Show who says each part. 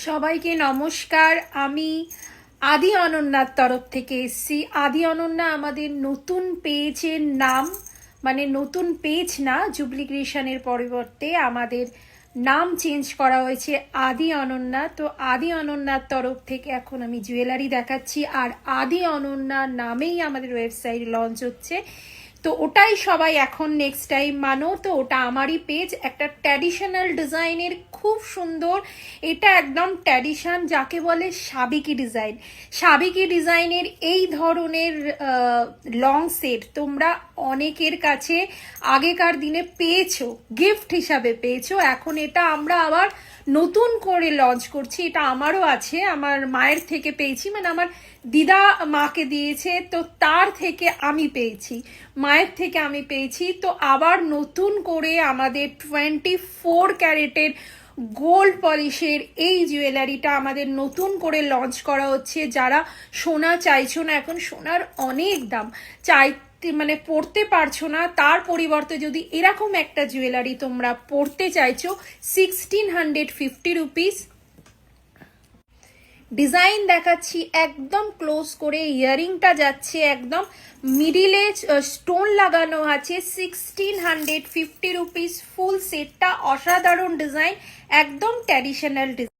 Speaker 1: সবাইকে নমস্কার। আমি আদি অনন্যার তরফ থেকে এসেছি। আদি অনন্যা আমাদের নতুন পেজের নাম, মানে নতুন পেজ না, জুবলি ক্রিয়েশনের পরিবর্তে আমাদের নাম চেঞ্জ করা হয়েছে আদি অনন্যা। তো আদি অনন্যার তরফ থেকে এখন আমি জুয়েলারি দেখাচ্ছি, আর আদি অনন্যা নামেই আমাদের ওয়েবসাইট লঞ্চ হচ্ছে। তো ওটাই সবাই এখন নেক্সট টাইম মানো। তো ওটা আমারই পেজ, একটা ট্র্যাডিশনাল ডিজাইনের, খুব সুন্দর। এটা একদম ট্র্যাডিশন, যাকে বলে সাবেকি ডিজাইন। সাবেকি ডিজাইনের এই ধরনের লং সেট তোমরা অনেকের কাছে আগেকার দিনে পেয়েছো, গিফট হিসাবে পেয়েছো। এখন এটা আমরা আবার নতুন করে লঞ্চ করছি। এটা আমারও আছে, আমার মায়ের থেকে পেয়েছি, মানে আমার দিদা মাকে দিয়েছে, তো তার থেকে আমি পেয়েছি, মায়ের থেকে আমি পেয়েছি। তো আবার নতুন করে আমাদের 24 ক্যারেটের গোল্ড পলিশের এই জুয়েলারিটা আমাদের নতুন করে লঞ্চ করা হচ্ছে। যারা সোনা চাইছো না, এখন সোনার অনেক দাম, মানে পড়তে পারছো না, তার পরিবর্তে যদি এরকম একটা জুয়েলারি তোমরা পড়তে চাইছো, 1650 রুপিস। ডিজাইন দেখাচ্ছি একদম ক্লোজ করে, ইয়ারিংটা যাচ্ছে একদম মিডিলে, স্টোন লাগানো আছে। 1650 রুপিস ফুল সেটটা, অসাধারণ ডিজাইন, একদম ট্র্যাডিশনাল ডিজাইন।